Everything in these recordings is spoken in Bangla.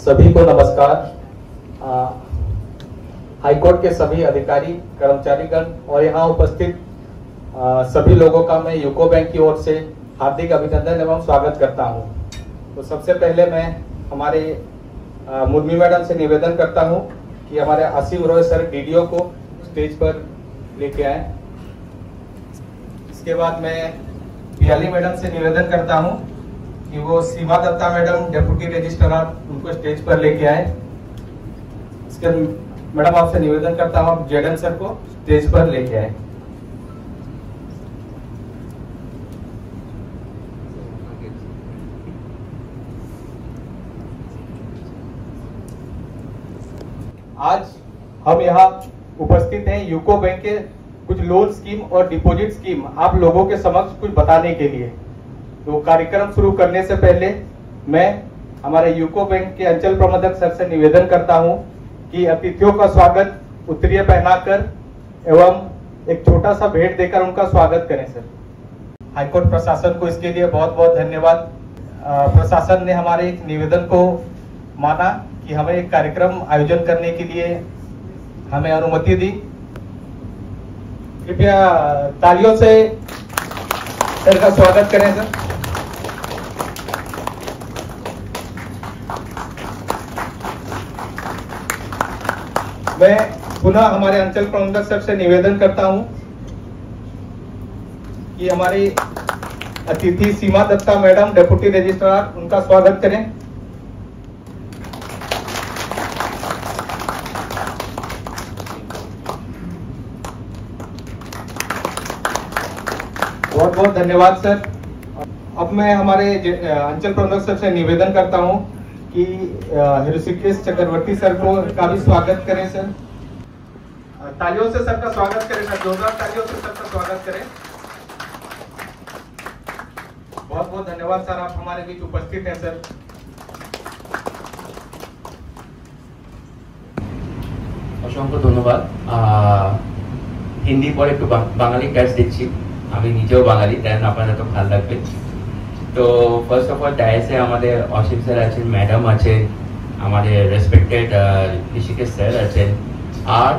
सभी को नमस्कार। हाईकोर्ट के सभी अधिकारी, कर्मचारीगण और यहाँ उपस्थित सभी लोगों का मैं यूको बैंक की ओर से हार्दिक अभिनंदन एवं स्वागत करता हूँ। तो सबसे पहले मैं हमारे मुर्मी मैडम से निवेदन करता हूँ कि हमारे आसिफ रॉय सर डीडीओ को स्टेज पर लेके आए। इसके बाद मैं पियाली मैडम से निवेदन करता हूँ कि वो सीमा दत्ता मैडम डेप्यूटी रजिस्ट्रार उनको स्टेज पर लेके आए। इसके मैडम आपसे निवेदन करता हूँ आप जेडन सर को स्टेज पर लेके आए। आज हम यहाँ उपस्थित हैं यूको बैंक के कुछ लोन स्कीम और डिपॉजिट स्कीम आप लोगों के समक्ष कुछ बताने के लिए। तो कार्यक्रम शुरू करने से पहले मैं हमारे यूको बैंक के अंचल प्रबंधक सर से निवेदन करता हूं कि अतिथियों का स्वागत उत्तरीय पहनाकर एवं एक छोटा सा भेंट देकर उनका स्वागत करें। सर, हाईकोर्ट प्रशासन को इसके लिए बहुत बहुत धन्यवाद। प्रशासन ने हमारे एक निवेदन को माना कि हमें एक कार्यक्रम आयोजन करने के लिए हमें अनुमति दी। कृपया तालियों से सर का स्वागत करें। सर, मैं पुनः हमारे अंचल प्रबंधक सर से निवेदन करता हूं कि हमारी अतिथि सीमा दत्ता मैडम डेप्यूटी रजिस्ट्रार उनका स्वागत करें। बहुत बहुत धन्यवाद सर। अब मैं हमारे अंचल प्रबंधक सर से निवेदन करता हूं कि ऋषिकेश चक्रवर्ती सर को का भी स्वागत करें। सर, तालियों से सर का स्वागत करें। सर, जोरदार तालियों से सर का स्वागत करें। बहुत बहुत धन्यवाद सर, आप हमारे बीच उपस्थित हैं। सर, অসংখ্য ধন্যবাদ। হিন্দি পরে একটু বাঙালি টাচ দিচ্ছি, আমি নিজেও বাঙালি, তাই আপনাদের তো ভালো লাগবে। তো ফার্স্ট অফ অল ডায়াসে আমাদের অসীম স্যার আছেন, ম্যাডাম আছেন, আমাদের রেসপেক্টেড ঋষিকেশ স্যার আছেন, আর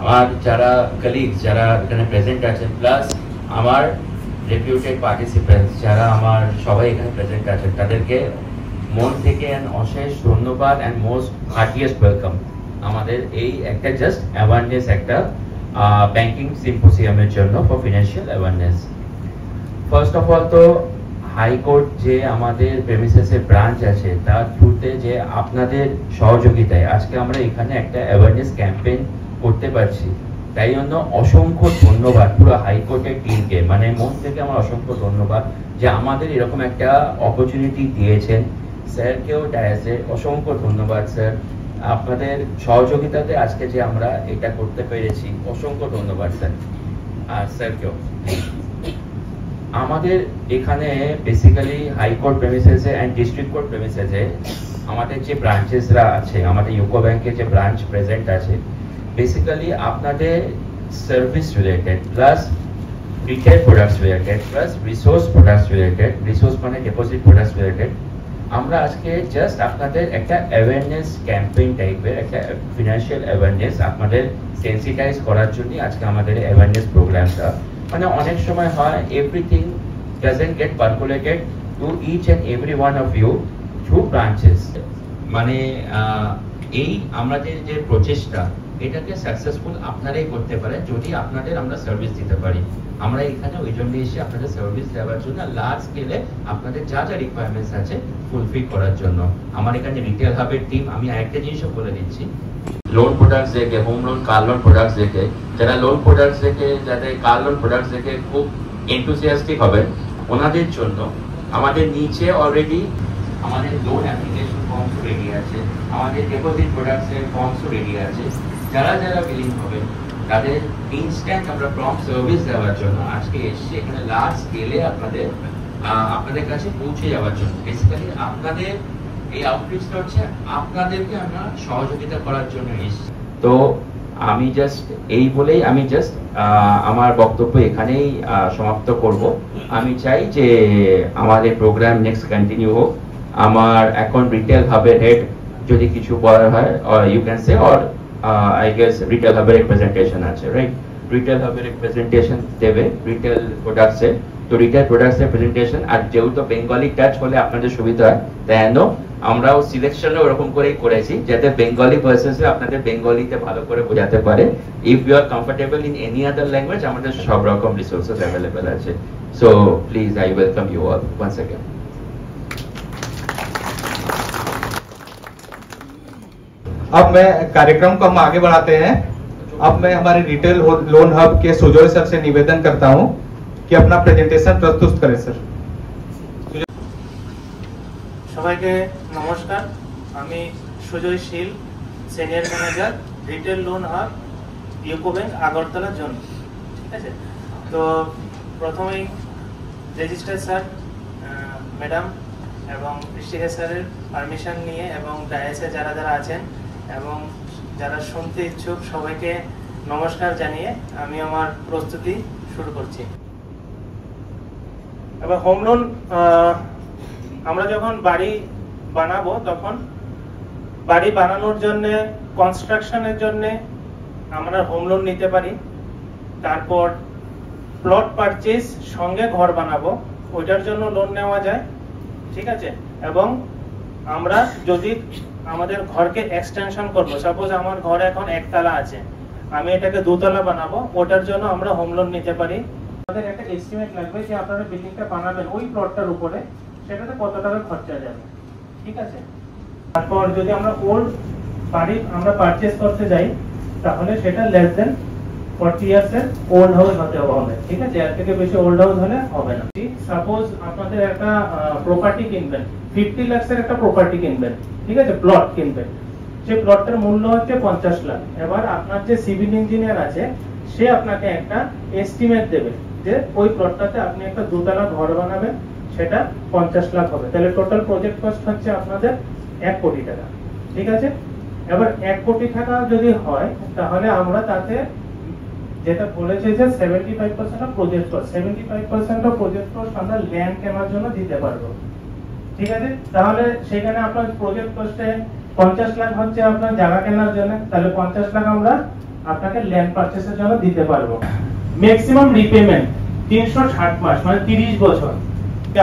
আমার যারা কলিগস যারা এখানে প্রেজেন্ট আছেন, প্লাস আমার রেপিউটেড পার্টিসিপেন্টস যারা আমার সবাই এখানে প্রেজেন্ট আছেন, তাদেরকে মন থেকে অশেষ ধন্যবাদ অ্যান্ড মোস্ট হার্টিয়েস্ট ওয়েলকাম আমাদের এই একটা জাস্ট অ্যাওয়ারনেস, একটা ব্যাংকিং সিম্পোজিয়ামের জন্য for financial awareness. First of all তো হাইকোর্ট যে আমাদের প্রেমিসেসের ব্রাঞ্চ আছে তার থ্রুতে যে আপনাদের সহযোগিতায় আজকে আমরা এখানে একটা অ্যাওয়ারনেস ক্যাম্পেইন করতে পারছি, তাই জন্য অসংখ্য ধন্যবাদ পুরো হাইকোর্টের টিমকে। মানে মন থেকে আমার অসংখ্য ধন্যবাদ যে আমাদের এরকম একটা অপরচুনিটি দিয়েছেন। স্যারকেও ডায়াসে অসংখ্য ধন্যবাদ স্যার, আপনাদের সহযোগিতাতে আজকে যে আমরা এটা করতে পেরেছি, অসংখ্য ধন্যবাদ স্যার। আর স্যারকেও আমাদের এখানে বেসিক্যালি হাইকোর্ট প্রেমিসেসে অ্যান্ড ডিস্ট্রিক্ট কোর্ট প্রেমিসেসে আমাদের যে ব্রাঞ্চেসরা আছে, আমাদের ইউকো ব্যাংকের যে ব্রাঞ্চ প্রেজেন্ট আছে, বেসিক্যালি আপনাদের service related plus retail products related plus resource products related, resource মানে ডিপোজিট প্রোডাক্টস রিলেটেড, আমরা আজকে জাস্ট আপনাদের একটা অ্যাওয়ারনেস ক্যাম্পেইন টাইপের একটা ফিনান্সিয়াল অ্যাওয়ারনেস আপনাদের সেন্সিটাইজ করার জন্য আজকে আমাদের অ্যাওয়ারনেস প্রোগ্রামটা। মানে অনেক সময় হয় everything doesn't get percolated to each and every one of you through branches. মানে এই আমাদের যে প্রচেষ্টা এটাকে সাকসেসফুল আপনারাই করতে পারেন যদি আপনাদের আমরা সার্ভিস দিতে পারি। আমরা এখানে ওই জন্য এসে আপনাদের সার্ভিস দেওয়ার জন্য লার্জ স্কেলে আপনাদের যা যা রিকোয়ারমেন্টস আছে ফুলফিল করার জন্য। আমার এখানে রিটেল হাবের টিম, আমি আরেকটা জিনিসও বলে দিচ্ছি, লোন প্রোডাক্টস দেখে, home loan, car loan products দেখে, যারা লোন প্রোডাক্টস দেখে, যাদের কার লোন প্রোডাক্টস দেখে খুব এনথুসিয়াস্টিক হবেন, ওনাদের জন্য আমাদের নিচে অলরেডি আমাদের লোন অ্যাপ্লিকেশন ফর্মস রেডি আছে, আমাদের ডিপোজিট প্রোডাক্টসের ফর্মসও রেডি আছে। যারা যারা বিলিং হবেন তাদের ইনস্ট্যান্ট আমরা প্রম্পট সার্ভিস দেওয়ার জন্য আজকে এসে এখানে লার্জ স্কেলে আপনাদের কাছে পৌঁছে যাওয়ার জন্য। বেসিক্যালি আপনাদের এই আউটরিচটা হচ্ছে আপনাদেরকে আমরা সহযোগিতা করার জন্য এসেছি। তো আমি জাস্ট এই বলেই আমি জাস্ট আমার বক্তব্য এখানেই সমাপ্ত করব। আমি চাই যে আমাদের প্রোগ্রাম নেক্সট কন্টিনিউ হোক। আমার এখন রিটেল হাবের হেড যদি কিছু বলার হয় you can say or I guess retail হাবের প্রেজেন্টেশন আছে রাইট রিটেল হাবের প্রেজেন্টেশন দেবে রিটেল প্রোডাক্টসে তো রিটেল প্রোডাক্টসের প্রেজেন্টেশন আর যেহেতু বেঙ্গলি টাচ হলে আপনাদের সুবিধা হয় তাই আমরাও সিলেকশনও ওরকম করেই করেছি যাতে বেঙ্গলি পার্সনসে আপনাদের বেঙ্গলিতে ভালো করে বোঝাতে পারে if you are comfortable in any other language আমাদের সব রকম রিসোর্সেস অ্যাভেলেবল আছে so please I welcome you all once again अब मैं कार्यक्रम को हम आगे बढ़ाते हैं अब मैं हमारे रिटेल लोन हब के सुजोय सर से निवेदन करता हूं कि अपना प्रेजेंटेशन प्रस्तुत करें सर সবাইকে নমস্কার আমি Sujoy Shil senior manager retail loan hub UCO bank Agartala zone ঠিক আছে তো প্রথমেই রেজিস্ট্রার স্যার ম্যাডাম এবং ঋষিকেশ স্যারের পারমিশন নিয়ে এবং ডায়াসে যারা যারা আছেন এবং যারা শুনতে ইচ্ছুক সবাইকে নমস্কার জানিয়ে আমি আমার প্রস্তুতি শুরু করছি এবার হোম লোন আমরা যখন বাড়ি বানাবো তখন বাড়ি বানানোর জন্য কনস্ট্রাকশনের জন্য আমরা হোম লোন নিতে পারি তারপর প্লট পারচেজ সঙ্গে ঘর বানাবো ওইটার জন্য লোন নেওয়া যায় ঠিক আছে এবং আমরা যদি আমাদের ঘরকে এক্সটেনশন করব সাপোজ আমার ঘর এখন একতলা আছে আমি এটাকে দুতলা বানাবো ওটার জন্য আমরা হোম লোন নিতে পারি আমাদের একটা এস্টিমেট লাগবে যে আপনারা বিল্ডিংটা বানাবেন ওই প্লটটার উপরে সেটাতে কত টাকা খরচা যাবে ঠিক আছে তারপর যদি আমরা ওল্ড বাড়ি আমরা পারচেজ করতে যাই তাহলে সেটা লেস দেন 40 ইয়ার্স এর ওল্ড হাউস হতে হবে ঠিক আছে এর থেকে বেশি ওল্ড হাউস হলে হবে না সাপোজ আপনাদের একটা প্রপার্টি কিনবেন 50 লাখ এর একটা প্রপার্টি কিনবেন ঠিক আছে প্লট কিনবেন সেই প্লটটার মূল্য হচ্ছে 50 লাখ এবার আপনার যে সিভিল ইঞ্জিনিয়ার আছে সে আপনাকে একটা এস্টিমেট দেবে যে ওই প্লটটাতে আপনি একটা দুতলা ঘর বানাবেন সেটা 50 লাখ হবে তাহলে টোটাল প্রজেক্ট কস্ট হচ্ছে আপনাদের 1 কোটি টাকা ঠিক আছে এবার 1 কোটি টাকা যদি হয় তাহলে আমরা তাতে যেটা বলেছে যে 75% of project cost 75% of project cost আমরা ল্যান্ড কেনার জন্য দিতে পারবো ঠিক আছে তাহলে সেখানে আপনার প্রজেক্ট কস্টে 50 লাখ হচ্ছে আপনার জায়গা কেনার জন্য তাহলে 50 লাখ আমরা আপনাকে ল্যান্ড পারচেজের জন্য দিতে পারবো ম্যাক্সিমাম রিপেমেন্ট 360 মাস মানে 30 বছর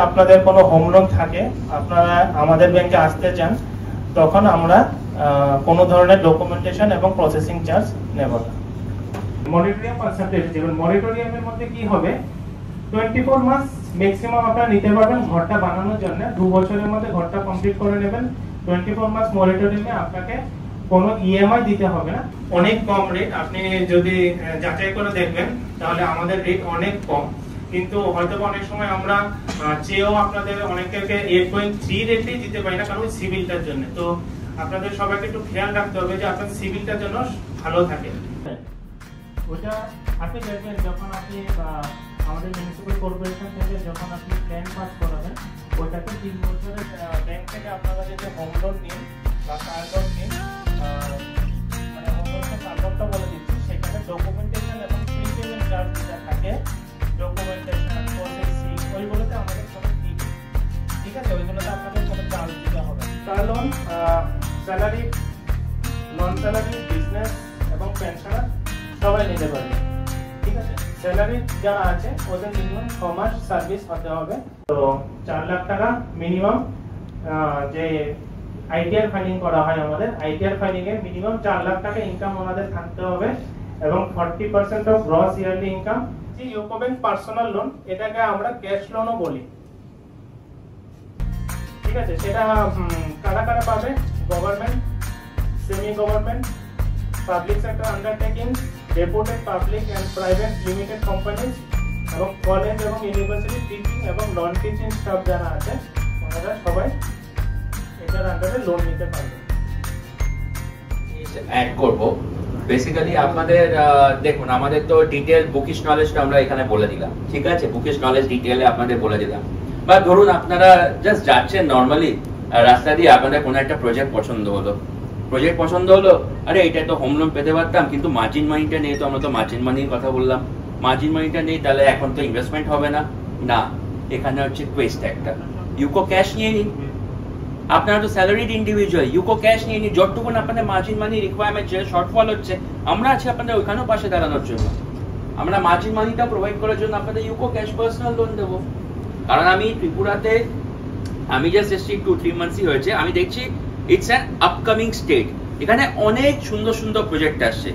আপনাদের কোনো হোম লোন থাকে আপনারা আমাদের ব্যাংকে আসতে চান তখন আমরা কোনো ধরনের ডকুমেন্টেশন এবং প্রসেসিং চার্জ নেব না মনিটরিয়াম পার্সেন্টেজ যেমন মনিটরিয়ামের মধ্যে কি হবে 24 মাস ম্যাক্সিমাম আপনারা নিতে পারবেন ঘরটা বানানোর জন্য 2 বছরের মধ্যে ঘরটা কমপ্লিট করে নেবেন 24 মাস মনিটরিয়ামে আপনাকে কোনো ইএমআই দিতে হবে না অনেক কম রেট আপনি যদি যাচাই করে দেখবেন তাহলে আমাদের রেট অনেক কম কিন্তু হয়তো অনেক সময় আমরা চেয়েও আপনাদের অনেককে 8.3 রেটেই দিতে পারি না কারণ সিভিলটার জন্য তো আপনাদের সবাইকে একটু খেয়াল রাখতে হবে যে আপনার সিভিলটার জন্য ভালো থাকে ওটা আপনি দেখবেন যখন আপনি আমাদের মিউনিসিপ্যাল কর্পোরেশন থেকে যখন আপনি প্ল্যান পাস করাবেন ওটাতে 3 বছরের ব্যাংক থেকে আপনারা যদি হোম লোন নিন বা কার লোন নিন মানে হোম লোনটা কার লোনটা বলে দিচ্ছি সেখানে ডকুমেন্টেশন এবং প্রিপেমেন্ট চার্জ যেটা থাকে ডকুমেন্টেশন প্রসেসিং ওইগুলোতে আমাদের কোনো ফি ঠিক আছে ওইগুলোতে আপনাদের কোনো চার্জ দিতে হবে কার লোন স্যালারি নন স্যালারি বিজনেস এবং পেনশনার সবাই নিতে পারবে ঠিক আছে স্যালারি যারা আছে ওদের মিনিমাম 6 মাস সার্ভিস হতে হবে তো 4 লাখ টাকা মিনিমাম যে আইটিআর ফাইলিং করা হয় আমাদের আইটিআর ফাইলিং এ মিনিমাম 4 লাখ টাকা ইনকাম আমাদের থাকতে হবে এবং 40% অফ গ্রস ইয়ারলি ইনকাম যে ইউকো ব্যাংক পার্সোনাল লোন এটাকে আমরা ক্যাশ লোনও বলি ঠিক আছে সেটা কারা কারা পাবে government semi government public sector undertaking reputed public and private limited companies এবং কলেজ এবং ইউনিভার্সিটি টিচিং এবং নন টিচিং স্টাফ যারা আছে ওনারা সবাই এটার আন্ডারে লোন নিতে পারবে অ্যাড করব বেসিক্যালি আপনাদের দেখুন আমাদের তো ডিটেইল বুকিশ নলেজটা আমরা এখানে বলে দিলাম ঠিক আছে বুকিশ নলেজ ডিটেইলে আপনাদের বলে দিলাম বা ধরুন আপনারা জাস্ট যাচ্ছেন নরমালি রাস্তা দিয়ে আপনাদের কোনো একটা প্রজেক্ট পছন্দ হলো আরে এটা তো হোম লোন পেতে পারতাম কিন্তু মার্জিন মানিটা নেই তো আমরা তো মার্জিন মানির কথা বললাম মার্জিন মানিটা নেই তাহলে এখন তো ইনভেস্টমেন্ট হবে না এখানে হচ্ছে কোয়েস্ট একটা ইউকো ক্যাশ নিয়ে নিন আপনারা তো স্যালারিড ইন্ডিভিজুয়াল, ইউকো ক্যাশ নিয়ে নিয়ে যতটুকুন আপনাদের মার্জিন মানি রিকোয়ারমেন্ট যে শর্টফল হচ্ছে, আমরা আছি আপনাদের ওইখানেও পাশে দাঁড়ানোর জন্য। আমরা মার্জিন মানিটা প্রোভাইড করার জন্য আপনাদের ইউকো ক্যাশ পার্সোনাল লোন দেবো। কারণ আমি ত্রিপুরাতে আমি জাস্ট এসেছি 2-3 মান্থসই হয়েছে, আমি দেখছি ইটস অ্যান আপকামিং স্টেট। এখানে অনেক সুন্দর সুন্দর প্রজেক্ট আসছে।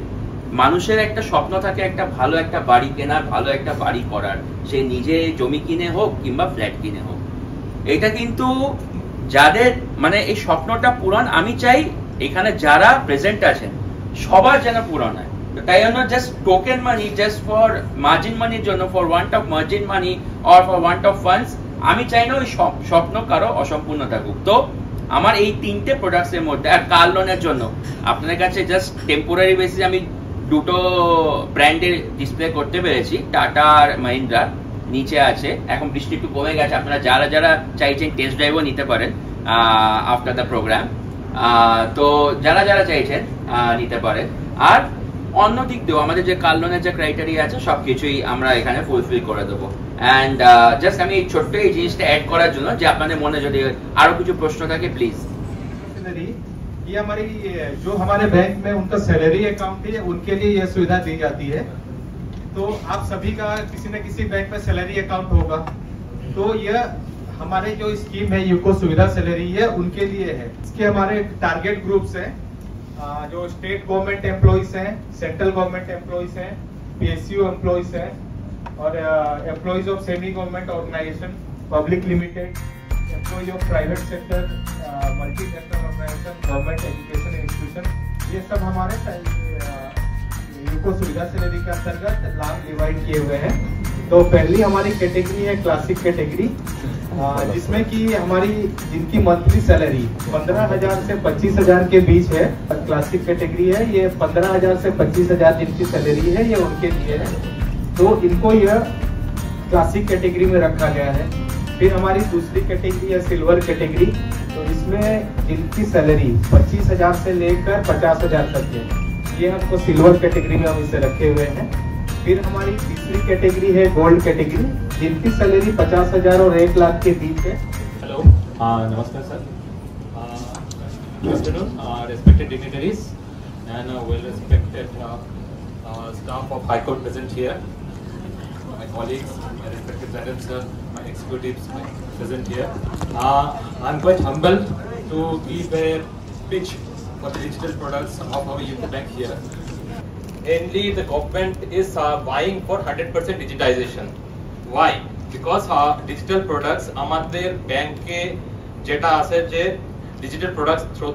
মানুষের একটা স্বপ্ন থাকে একটা ভালো একটা বাড়ি কেনার, ভালো একটা বাড়ি করার, সে নিজে জমি কিনে হোক কিংবা ফ্ল্যাট কিনে হোক। এটা কিন্তু যাদের মানে এই স্বপ্নটা পূরণ, আমি চাই এখানে যারা প্রেজেন্ট আছেন সবার যেন পূরণ হয়। তাই জন্য just token money, just for margin মানির জন্য, for want of margin money or for want of funds, আমি চাই না ওই স্বপ্ন কারো অসম্পূর্ণ থাকুক। তো আমার এই 3টে প্রোডাক্টস এর মধ্যে, আর কার লোনের জন্য আপনাদের কাছে জাস্ট টেম্পোরারি বেসিস আমি 2টো ব্র্যান্ডের ডিসপ্লে করতে পেরেছি, টাটা আর মহিন্দ্রা নিচে আছে। এখন বৃষ্টি একটু কমে গেছে, আপনারা যারা যারা চাইছেন টেস্ট ড্রাইভও নিতে পারেন আফটার দ্য প্রোগ্রাম। তো যারা যারা চাইছেন নিতে পারেন। আর অন্য দিক দিয়েও আমাদের যে কার লোনের যে ক্রাইটেরিয়া আছে সবকিছুই আমরা এখানে ফুলফিল করে দেবো। এন্ড জাস্ট আমি ছোট্ট এই জিনিসটা অ্যাড করার জন্য, যে আপনাদের মনে যদি আরো কিছু প্রশ্ন থাকে প্লিজ। ये हमारी जो हमारे बैंक में उनका सैलरी अकाउंट है उनके लिए यह सुविधा दी जाती है। तो आप सभी का किसी न किसी बैंक में सैलरी अकाउंट होगा, तो यह हमारे जो स्कीम है यूको सुविधा सैलरी है उनके लिए है। इसके हमारे टारगेट ग्रुप्स हैं, जो स्टेट गवर्नमेंट एम्प्लॉइज हैं, सेंट्रल गवर्नमेंट एम्प्लॉइज हैं, PSU एम्प्लॉइज हैं, और employees of semi government organisation, public limited, employ of private sector, multi sector organisation, government education institution, ये सब हमारे यूको सुविधा सैलरी के अंतर्गत लाभ डिवाइड किए हुए हैं। तो पहली हमारी कैटेगरी है क्लासिक कैटेगरी, जिसमें कि हमारी जिनकी मंथली सैलरी 15,000 से 25,000 के बीच है, क्लासिक कैटेगरी है। ये 15,000 से 25,000 जिनकी सैलरी है ये उनके लिए है, तो इनको यह क्लासिक कैटेगरी में रखा गया है। फिर हमारी दूसरी कैटेगरी है सिल्वर कैटेगरी, तो इसमें जिनकी सैलरी 25,000 से लेकर 50,000 तक है, ये हमको सिल्वर कैटेगरी में हम इसे रखे हुए हैं। फिर हमारी तीसरी कैटेगरी है गोल्ड कैटेगरी, जिनकी सैलरी 50,000 और 1 लाख के बीच है। हेलो, नमस्कार sir, good afternoon respected dignitaries and well respected staff of High Court present here, my colleagues, my respected parents, sir, my executives present here. I'm quite humbled to give a pitch for the digital products of our UCO Bank here. Mainly the government is vying for 100% digitization. Why? Because digital products আমাদের ব্যাংকে যেটা আছে যে digital products through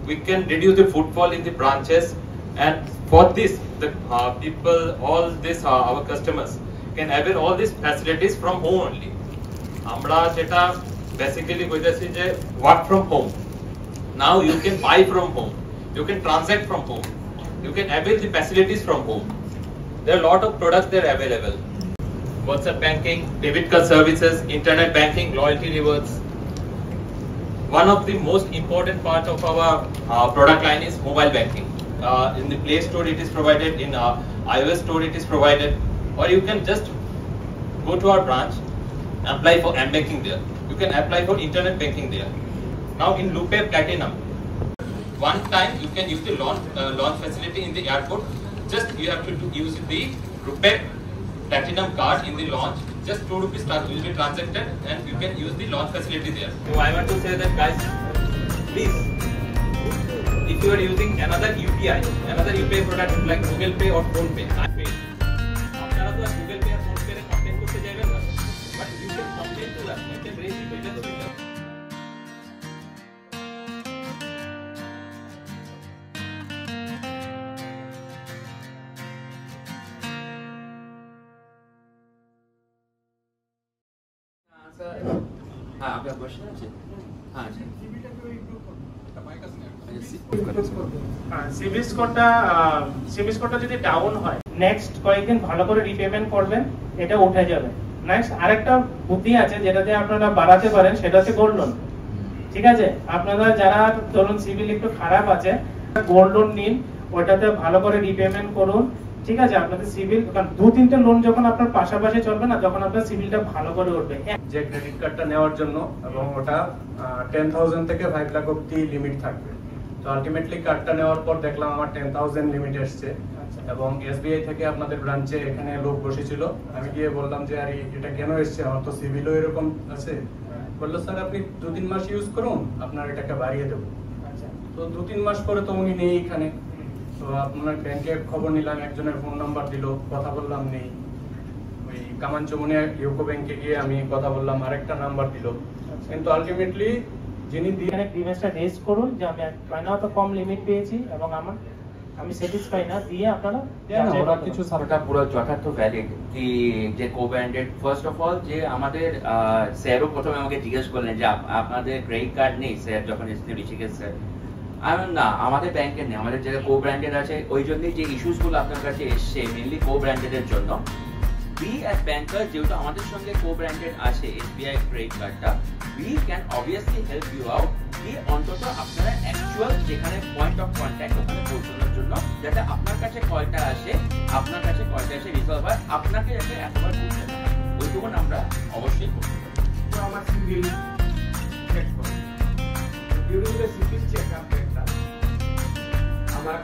we can reduce the footfall in the branches, and for this the people, all this our customers can avail all these facilities from home only. আমরা যেটা basically কইতাছি যে work from home. Now you can buy from home, you can transact from home, you can avail the facilities from home. There are a lot of products that are available. WhatsApp banking, debit card services, internet banking, loyalty rewards. One of the most important part of our product line is mobile banking. In the Play Store it is provided, in iOS Store it is provided, or you can just go to our branch, apply for M-Banking there. You can apply for internet banking there. Now in Lupe Platinum, one time you can use the launch facility in the airport. Just you have to use the Rupe Platinum card in the launch. Just 2 rupees will be transacted, and you can use the launch facility there. So I want to say that, guys, please, if you are using another UPI product like Google Pay or Phone Pay, আপনারা তো Google Pay or Phone Pay complain করতে যাবেন না, but you can complain to us. You can raise it with us. हाँ, आपका क्वेश्चन है? हाँ जी। সিবিল স্কোরটা যদি ডাউন হয়, নেক্সট কয়েকদিন ভালো করে রিপেমেন্ট করবেন, এটা উঠে যাবে। নেক্সট আরেকটা বুদ্ধি আছে যেটাতে আপনারা বাড়াতে পারেন, সেটা হচ্ছে গোল্ড লোন। ঠিক আছে, আপনারা যারা ধরুন সিবিল একটু খারাপ আছে, গোল্ড লোন নিন, ওটাতে ভালো করে রিপেমেন্ট করুন, ঠিক আছে, আপনাদের সিভিল, কারণ 2-3টে লোন যখন আপনার পাশাপাশি চলবে না, যখন আপনার সিভিলটা ভালো করে উঠবে। যে ক্রেডিট কার্ডটা নেওয়ার জন্য, এবং ওটা 10,000 থেকে 5 লাখ অব্দি লিমিট থাকবে। তো আলটিমেটলি কার্ডটা নেওয়ার পর দেখলাম আমার 10,000 লিমিট এসছে, এবং এসবিআই থেকে আপনাদের ব্রাঞ্চে এখানে লোক বসেছিল। আমি গিয়ে বললাম যে আরে এটা কেন এসছে, আমার তো সিভিলও এরকম আছে। বললো স্যার আপনি 2-3 মাস ইউজ করুন, আপনার এটাকে বাড়িয়ে দেবো। তো 2-3 মাস পরে তো উনি নেই এখানে। তো আপনার ব্যাংকে খবর নিলাম, একজনের ফোন নাম্বার দিল, কথা বললাম, নেই। ওই কামানচমুনিয়া ইউকো ব্যাংকে গিয়ে আমি কথা বললাম, আরেকটা নাম্বার দিল। কিন্তু আলটিমেটলি যিনি এখানে গ্রিভেন্সটা রেজ করুন যে আমি মাইনাও তো কম লিমিট পেয়েছি এবং আমি স্যাটিসফাই না, দিয়ে আপনারা ওরা কিছু সারটা পুরো যথার্থ ভ্যালিড কি যে কো-ব্র্যান্ডেড। ফার্স্ট অফ অল যে আমাদের স্যারও প্রথমে আমাকে জিজ্ঞেস করলেন যে আপনাদের ক্রেডিট কার্ড নেই স্যার, যখন এসেছিলেন ঋষিকেশ স্যার। না, আমাদের ব্যাংকের নেই, আমাদের যেটা কো-ব্র্যান্ডেড আছে। ওই জন্যই যে ইস্যুস গুলো আপনার কাছে এসছে মেনলি কো-ব্র্যান্ডেড এর জন্য। we as bankers যেহেতু আমাদের সঙ্গে কো-ব্র্যান্ডেড আছে এসবিআই ক্রেডিট কার্ডটা, we can obviously help you out কি অন্তত আপনারা অ্যাকচুয়াল যেখানে পয়েন্ট অফ কন্ট্যাক্ট ওখানে পৌঁছানোর জন্য, যাতে আপনার কাছে কলটা আসে রিসলভ হয়, আপনাকে যাতে একবার বুঝতে না হয়, ওইটুকুন আমরা অবশ্যই করতে পারি। তো আমার সিভিল চেক করো, ডিউরিং দ্য সিভিল চেকআপ একটা আমার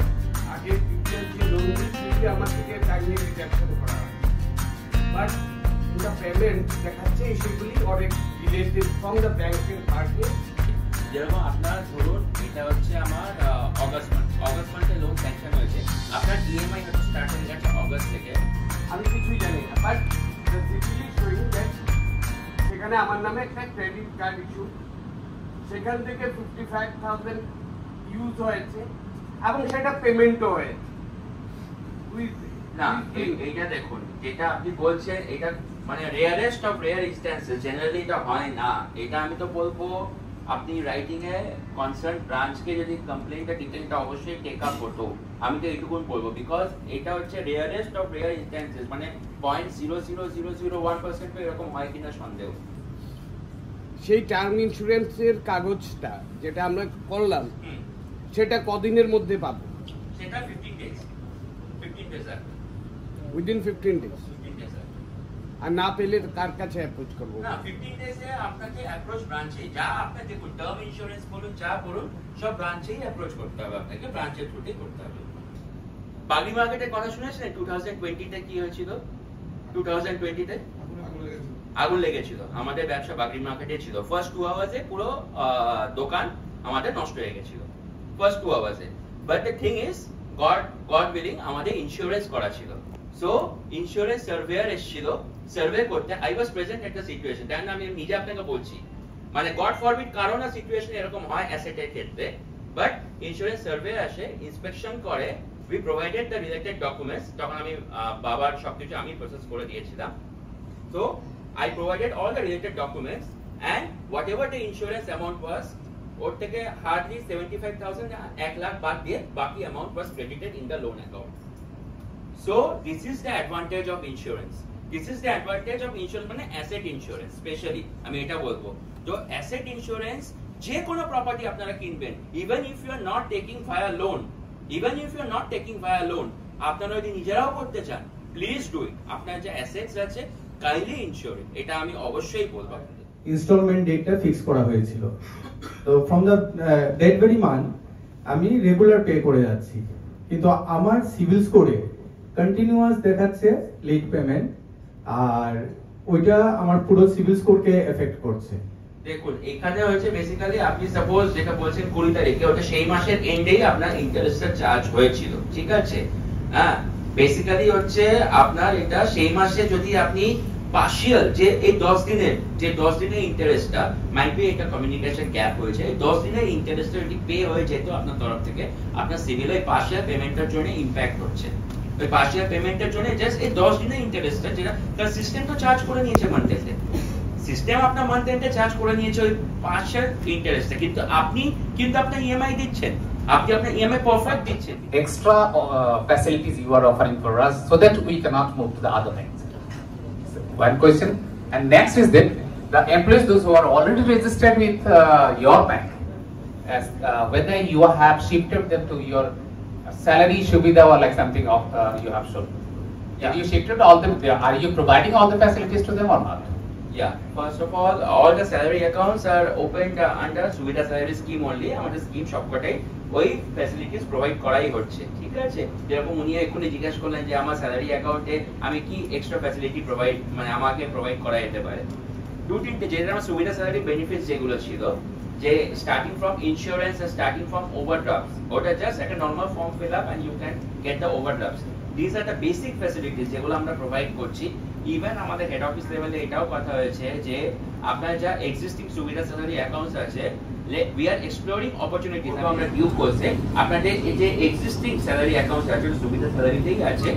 আগে প্রিভিয়াস যে লোন দিয়েছি আমার থেকে টাইমলি ডিডাকশন করা হয়, বাট দ্য পেমেন্ট দেখাচ্ছে সেগুলি অনেক রিলেটেড ফ্রম দ্য ব্যাংকের পার্টে। যেরকম আপনার ধরুন এটা হচ্ছে আমার অগস্ট মান্থে লোন স্যাংশন হয়েছে, আপনার ইএমআই হচ্ছে স্টার্ট হয়ে গেছে অগস্ট থেকে। আমি কিছুই জানি না, but the civil is showing that সেখানে আমার নামে একটা ক্রেডিট কার্ড ইস্যু, সেখান থেকে 55,000 ইউজ হয়েছে এবং সেটা পেমেন্টও হয়েছে। না, এইটা দেখুন যেটা আপনি বলছেন এটা মানে rarest of rare instances, generally এটা হয় না। এটা আমি তো বলবো আপনি রাইটিং এ কনসার্ন ব্রাঞ্চকে যদি কমপ্লেইনটা ডিটেইলটা অবশ্যই টেক আপ করতো, আমি তো এইটুকুন বলবো, বিকজ এটা হচ্ছে রেয়ারেস্ট অফ রেয়ার ইনস্ট্যান্সেস, মানে 0.00001% এরকম হয় কিনা সন্দেহ। সেই টার্ম ইন্স্যুরেন্সের কাগজটা যেটা আমরা করলাম সেটা কদিনের মধ্যে পাবো? সেটা 15 ডেজ স্যার, উইদিন 15 ডেজ। আর না পেলে কার কাছে অ্যাপ্রোচ করবো? না, 15 ডেজে আপনাকে অ্যাপ্রোচ ব্রাঞ্চে, যা আপনি দেখুন টার্ম ইন্স্যুরেন্স বলুন যা করুন সব ব্রাঞ্চেই অ্যাপ্রোচ করতে হবে, আপনাকে ব্রাঞ্চের থ্রুতেই করতে হবে। বাগরি মার্কেটের কথা শুনেছেন 2020 তে কি হয়েছিল? 2020 তে আগুন লেগেছিল, আমাদের ব্যবসা বাগরি মার্কেটে ছিল। ফার্স্ট 2 আওয়ার্সে পুরো দোকান আমাদের নষ্ট হয়ে গেছিল, ফার্স্ট 2 আওয়ার্সে। But the thing is god willing আমাদের ইন্স্যুরেন্স করা ছিল। সো ইন্স্যুরেন্স সার্ভেয়ার এসেছিল সার্ভে করতে। I was present at the situation, তাই না আমি নিজে আপনাকে বলছি, মানে গড ফরবিড কারণ না সিচুয়েশন এরকম হয় অ্যাসেটের ক্ষেত্রে, বাট ইন্স্যুরেন্স সার্ভে আসে, ইন্সপেকশন করে, we provided the related documents. তখন আমি বাবার সবকিছু আমি প্রসেস করে দিয়েছিলাম। So I provided all the related documents, and whatever the insurance amount was, ওর থেকে hardly 75,000 1 লাখ বাদ দিয়ে বাকি amount was credited in the loan account. So this is the advantage of insurance. This is the advantage of insurance, মানে asset insurance specially আমি এটা বলবো। তো asset insurance যে কোনো প্রপার্টি আপনারা কিনবেন, even if you are not taking via loan, আপনারা যদি নিজেরাও করতে চান, প্লিজ ডু ইট। আপনার যে অ্যাসেটস আছে কাইন্ডলি ইনসিওর, এটা আমি অবশ্যই বলবো। ইনস্টলমেন্ট ডেটটা ফিক্স করা হয়েছিল, তো from the date very month আমি রেগুলার পে করে যাচ্ছি, কিন্তু আমার সিভিল স্কোরে কন্টিনিউয়াস দেখাচ্ছে লেট পেমেন্ট, আর ওইটা আমার পুরো সিভিল স্কোরকে এফেক্ট করছে। দেখুন এখানে হচ্ছে বেসিক্যালি আপনি সাপোজ যেটা বলছেন 20 তারিখে, ওটা সেই মাসের এন্ডেই আপনার ইন্টারেস্টের চার্জ হয়েছিল, ঠিক আছে? হ্যাঁ, বেসিক্যালি হচ্ছে আপনার এটা সেই মাসে যদি আপনি পার্শিয়াল যে এই 10 দিনের ইন্টারেস্টটা মাইট বি একটা কমিউনিকেশন গ্যাপ হয়েছে, এই 10 দিনের ইন্টারেস্টটা যদি পে হয়ে যেত আপনার তরফ থেকে, আপনার সিভিল ওই পার্শিয়াল পেমেন্টের জন্য ইমপ্যাক্ট হচ্ছে। ওই পার্শিয়াল পেমেন্টের জন্য জাস্ট এই 10 দিনের ইন্টারেস্টটা, যেটা তার সিস্টেম তো চার্জ করে নিয়েছে মান্থ এন্ডে, সিস্টেম আপনার মান্থ এন্ডে চার্জ করে নিয়েছে ওই পার্শিয়াল ইন্টারেস্টটা, কিন্তু আপনি আপনার ইএমআই দিচ্ছেন, আপনি আপনার ইএমআই পারফেক্ট দিচ্ছেন। Extra facilities you are offering for us so that we cannot move to the other things. One question, and next is that the employees, those who are already registered with your bank, as whether you have shifted them to your salary shubida or like something of you have shown. Yeah. Have you shifted all the? Are you providing all the facilities to them or not? Yeah, first of all the salary accounts are opened under Subida salary scheme only. আমাদের স্কিম সবকটাই ওই ফ্যাসিলিটিস প্রোভাইড করাই হচ্ছে, ঠিক আছে? যেরকম উনি এক্ষুনি জিজ্ঞাসা করলেন যে আমার স্যালারি অ্যাকাউন্টে আমি কি এক্সট্রা ফ্যাসিলিটি প্রোভাইড মানে আমাকে প্রোভাইড করা যেতে পারে। দু তিনটে যেটা আমার সুবিধা স্যালারি বেনিফিটস যেগুলো ছিল, যে স্টার্টিং ফ্রম ইন্স্যুরেন্স আর স্টার্টিং ফ্রম ওভারড্রাফটস, ওটা জাস্ট একটা normal form fill up and you can get the overdrafts. This are the basic facilities যেগুলো আমরা প্রোভাইড করছি। ইভেন আমাদের হেড অফিস লেভেলে এটাও কথা হয়েছে যে আপনার যা এক্সিস্টিং সুবিধা স্যালারি অ্যাকাউন্টস আছে, we are exploring opportunities আমরা ডিউ করছে আপনাদের এই যে এক্সিস্টিং স্যালারি অ্যাকাউন্টস আছে সুবিধা স্যালারিতেই আছে,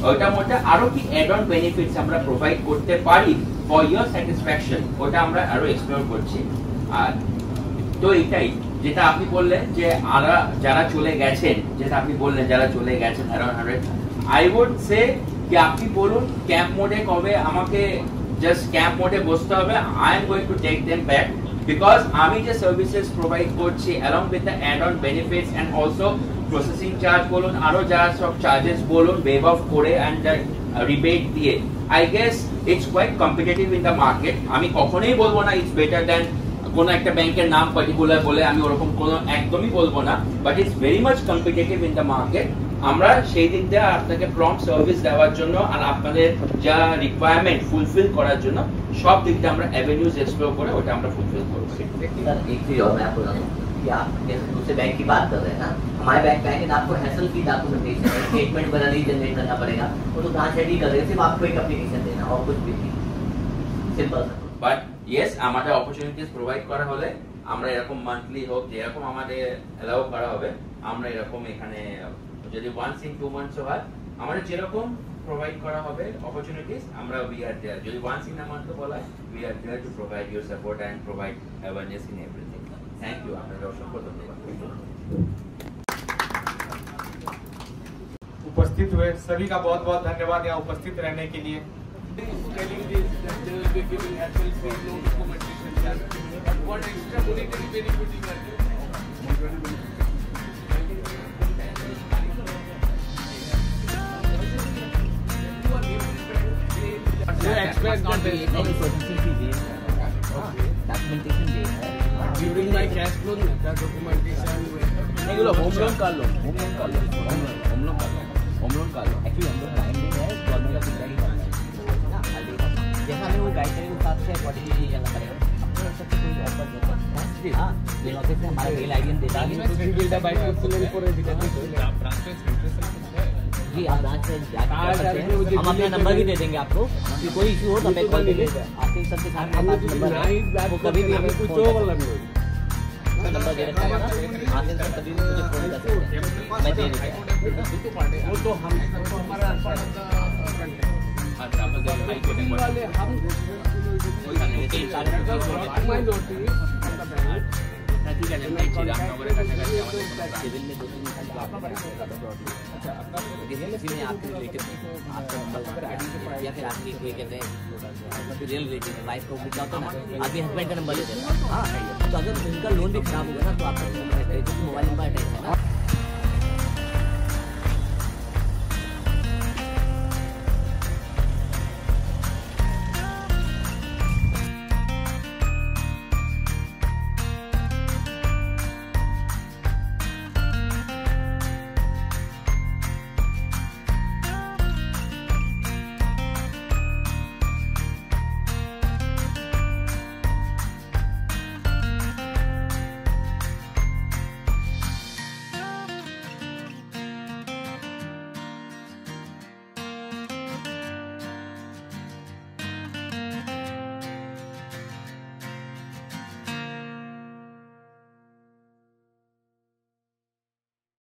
ওটার মধ্যে আরো কি অ্যাড অন বেনিফিটস আমরা প্রোভাইড করতে পারি ফর ইওর স্যাটিসফ্যাকশন, ওটা আমরা আরো এক্সপ্লোর করছি। আর তো এটাই যেটা আপনি বললেন যে যারা চলে গেছেন, যেটা আপনি বললেন যারা চলে গেছেন অ্যারাউন্ড 100, আই উড সে কি আপনি বলুন ক্যাম্প মোডে কবে আমাকে জাস্ট ক্যাম্প মোডে বসতে হবে, I am going to take them back, because আমি যে সার্ভিসেস প্রোভাইড করছি along with the add on benefits and also processing charge বলুন, আরো যা সব চার্জেস বলুন ওয়েভ অফ করে এন্ড রিবেট দিয়ে, I guess it's quite competitive in the market. আমি কখনোই বলবো না ইটস বেটার দেন কোনো একটা ব্যাংকের নাম পার্টিকুলার বলে, আমি ওরকম কোনো একদমই বলবো না, but it's very much competitive in the market. আমরা সেই দিক দিয়ে আপনাকে প্রম্পট সার্ভিস দেওয়ার জন্য আর আপনাদের যা রিকোয়ারমেন্ট ফুলফিল করার জন্য সব দিক দিয়ে আমরা অ্যাভিনিউজ এক্সপ্লোর করে ওটা আমরা ফুলফিল করব। सर एक चीज और मैं आपको बताऊं कि आप जैसे दूसरे बैंक की बात कर रहे हैं ना, हमारे बैंक में आपको हैसल की डॉक्यूमेंटेशन स्टेटमेंट वगैरह नहीं जनरेट करना पड़ेगा, वो तो ब्रांच हेड ही कर रहे हैं, सिर्फ आपको एक एप्लीकेशन देना और कुछ भी नहीं, सिंपल। বাট ইয়েস আমাদের অপরচুনিটিস প্রোভাইড করা হলে আমরা এরকম মান্থলি হোক যেরকম আমাদের অ্যালাউ করা হবে, আমরা এরকম এখানে যদি ওয়ান্স ইন 2 মান্থস হয় আমাদের যেরকম প্রোভাইড করা হবে অপরচুনিটিস, আমরা উই আর দেয়ার। যদি ওয়ান্স ইন আ মান্থ বলা হয় we are there to provide your support and provide awareness in everything. Thank you, আপনাদের অসংখ্য ধন্যবাদ। उपस्थित हुए सभी का बहुत बहुत धन्यवाद यहाँ उपस्थित रहने के लिए। telling this that they will be giving hassle free no documentation charge. What extra monetary benefit you are getting? You expect that there is no processing fee there. documentation there है during my cash flow the documentation नहीं बोलो होम लोन कर लो एक्चुअली हम लोग टाइम नहीं है गवर्नमेंट का फीडबैक ही करना है ना, जैसा हमें वो गाइड करेंगे उस हिसाब से अकॉर्डिंगली चलना पड़ेगा। अपने सबसे कोई ऑफर देता है हाँ ये ऑफिस में हमारा मेल आईडी हम देता है जी, आप ब्रांच से हम अपना नंबर भी दे देंगे आपको, कि कोई इशू हो तो हमें कॉल करिए, आपके सबके साथ नंबर वो कभी भी हमें कुछ नंबर दे रखा है ना, आगे से कभी भी मुझे फोन कर सकते हैं, मैं दे देता वो तो हम हमारा वाले हम ঠিক আছে আমি ছিলাম নগরের কাছাকাছি আমাদের सिविल में 2-3 में आपके रिलेटिव आपका नंबर या फिर आपकी कोई कहते हैं रियल रिलेटिव वाइफ को भी चाहते ना, आपके हस्बैंड का नंबर लेते हैं हाँ, तो अगर उनका लोन भी खराब होगा ना तो आपका मोबाइल नंबर अटैच है ना